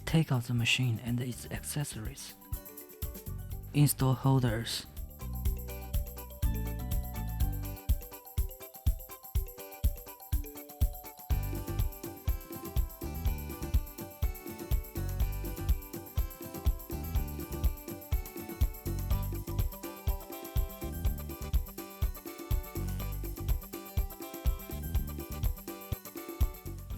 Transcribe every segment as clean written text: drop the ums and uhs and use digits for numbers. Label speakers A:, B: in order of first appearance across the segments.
A: Take out the machine and its accessories. Install holders.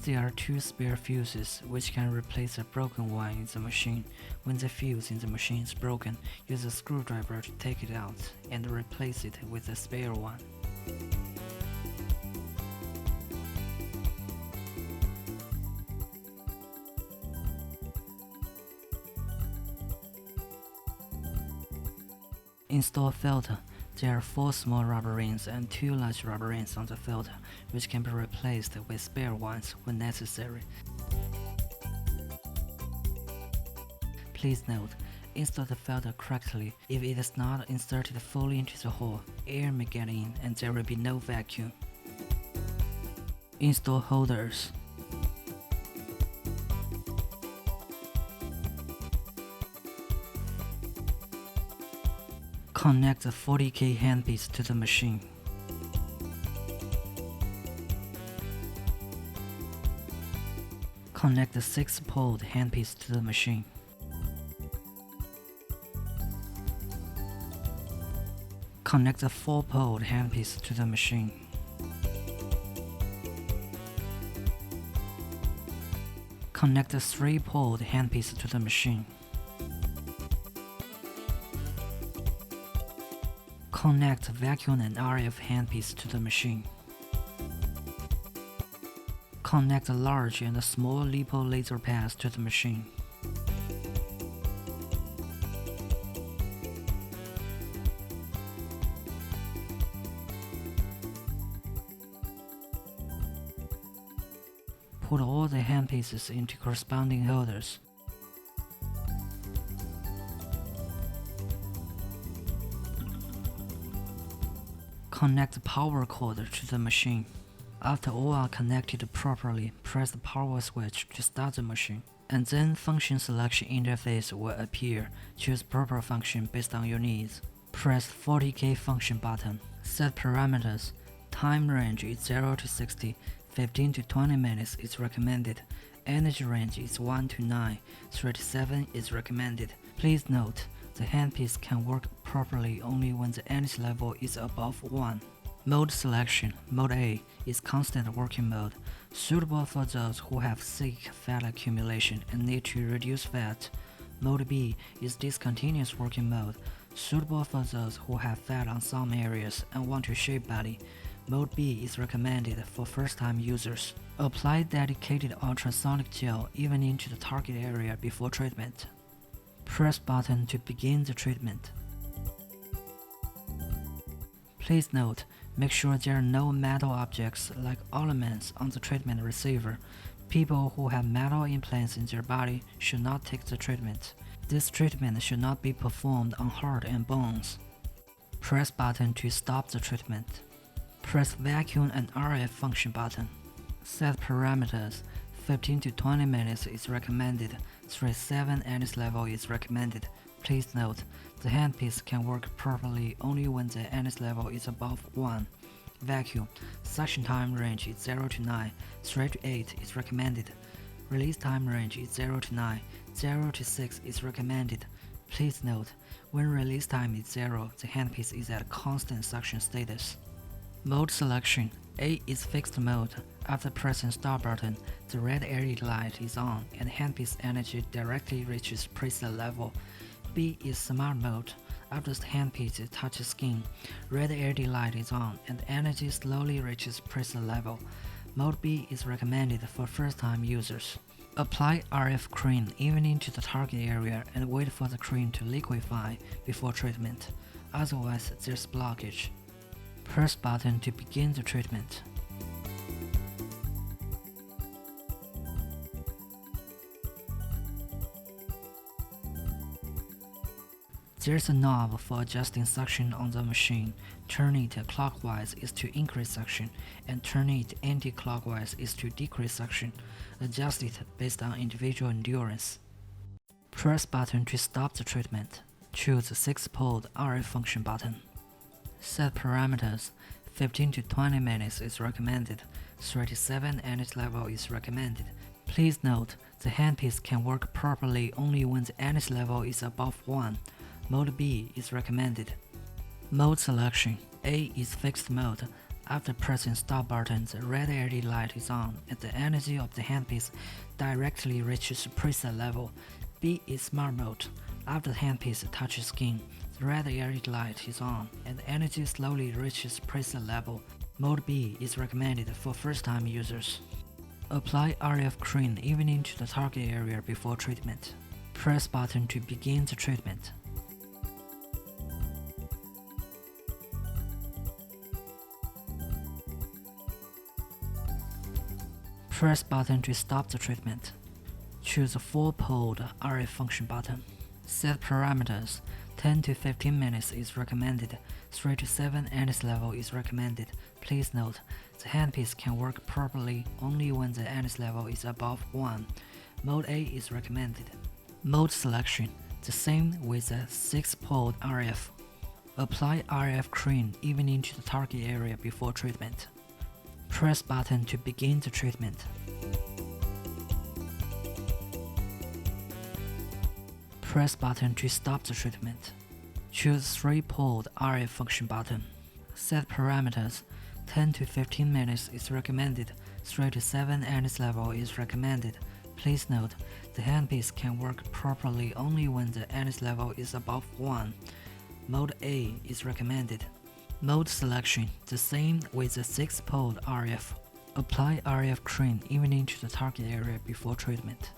A: There are 2 spare fuses which can replace a broken one in the machine. When the fuse in the machine is broken, use a screwdriver to take it out and replace it with a spare one. Install filter. There are 4 small rubber rings and 2 large rubber rings on the filter, which can be replaced with spare ones when necessary. Please note, install the filter correctly. If it is not inserted fully into the hole, air may get in and there will be no vacuum. Install holders. Connect the 40K handpiece to the machine. Connect the 6-pole handpiece to the machine. Connect the 4-pole handpiece to the machine. Connect the 3-pole handpiece to the machine. Connect Vacuum&RF handpiece to the machine. Connect the large and small Lipo laser pads to the machine. Put all the handpieces into corresponding holders. Connect the power cord to the machine. After all are connected properly, press the power switch to start the machine, and then function selection interface will appear. Choose proper function based on your needs. Press 40K function button. Set parameters. Time range is 0 to 60, 15 to 20 minutes is recommended. Energy range is 1 to 9, 3 to 7 is recommended. Please note, the handpiece can work properly only when the energy level is above 1. Mode selection. Mode A is constant working mode, suitable for those who have thick fat accumulation and need to reduce fat. Mode B is discontinuous working mode, suitable for those who have fat on some areas and want to shape body. Mode B is recommended for first-time users. Apply dedicated ultrasonic gel even into the target area before treatment. Press button to begin the treatment. Please note, make sure there are no metal objects like ornaments on the treatment receiver. People who have metal implants in their body should not take the treatment. This treatment should not be performed on heart and bones. Press button to stop the treatment. Press Vacuum&RF function button. Set parameters. 15 to 20 minutes is recommended. 3-7 energy level is recommended. Please note, the handpiece can work properly only when the energy level is above 1. Vacuum. Suction time range is 0 to 9, 3 to 8 is recommended. Release time range is 0 to 9, 0 to 6 is recommended. Please note, when release time is 0, the handpiece is at constant suction status. Mode selection. A is fixed mode. After pressing start button, the red LED light is on and handpiece energy directly reaches preset level. B is smart mode. After the handpiece touches skin, red LED light is on and energy slowly reaches preset level. Mode B is recommended for first-time users. Apply RF cream even into the target area and wait for the cream to liquefy before treatment. Otherwise, there's blockage. Press button to begin the treatment. There's a knob for adjusting suction on the machine. Turning it clockwise is to increase suction, and turning it anti-clockwise is to decrease suction. Adjust it based on individual endurance. Press button to stop the treatment. Choose 6-pole RF function button. Set parameters. 15 to 20 minutes is recommended. 37 energy level is recommended. Please note, the handpiece can work properly only when the energy level is above 1. Mode B is recommended. Mode selection. A is fixed mode. After pressing stop button, the red LED light is on and the energy of the handpiece directly reaches preset level. B is smart mode. After the handpiece touches skin, the red LED light is on and the energy slowly reaches preset level. Mode B is recommended for first-time users. Apply RF cream evenly to the target area before treatment. Press button to begin the treatment. Press button to stop the treatment. Choose a 4-pole RF function button. Set parameters. 10 to 15 minutes is recommended. 3 to 7 energy level is recommended. Please note, the handpiece can work properly only when the energy level is above 1. Mode A is recommended. Mode selection. The same with the 6-pole RF. Apply RF cream evenly to the target area before treatment. Press button to begin the treatment. Press button to stop the treatment. Choose 3-pole RF function button. Set parameters. 10 to 15 minutes is recommended. 3 to 7 energy level is recommended. Please note, the handpiece can work properly only when the energy level is above 1. Mode A is recommended. Mode selection. The same with the 6-pole RF. Apply RF cream evenly to the target area before treatment.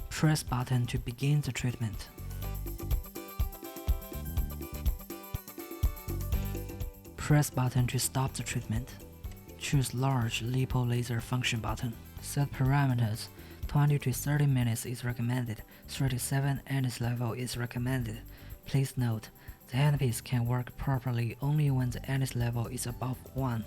A: Press button to begin the treatment. Press button to stop the treatment. Choose large Lipo laser function button. Set parameters. 20 to 30 minutes is recommended. 37 energy level is recommended. Please note, the handpiece can work properly only when the energy level is above 1.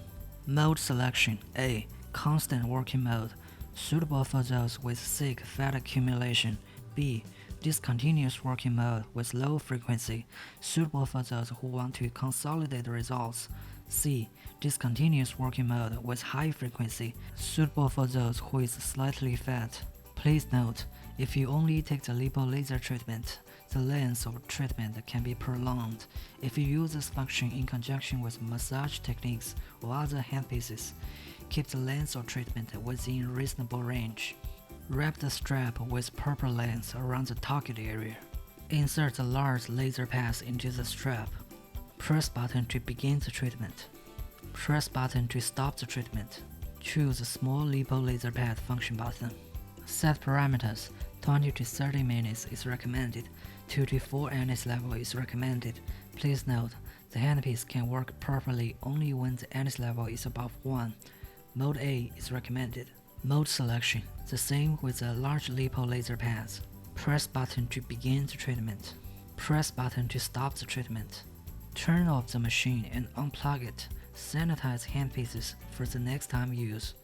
A: Mode selection. A. Constant working mode, suitable for those with thick fat accumulation. B. Discontinuous working mode with low frequency, suitable for those who want to consolidate results. C. Discontinuous working mode with high frequency, suitable for those who is slightly fat. Please note, if you only take the Lipo laser treatment, the length of treatment can be prolonged. If you use this function in conjunction with massage techniques or other handpieces, keep the length of treatment within reasonable range. Wrap the strap with proper length around the target area. Insert the large laser pads into the strap. Press button to begin the treatment. Press button to stop the treatment. Choose a small Lipo laser pad function button. Set parameters. 20 to 30 minutes is recommended. 2 to 4 energy level is recommended. Please note, the handpiece can work properly only when the energy level is above 1. Mode A is recommended. Mode selection. The same with the large Lipo laser pads. Press button to begin the treatment. Press button to stop the treatment. Turn off the machine and unplug it. Sanitize handpieces for the next time use.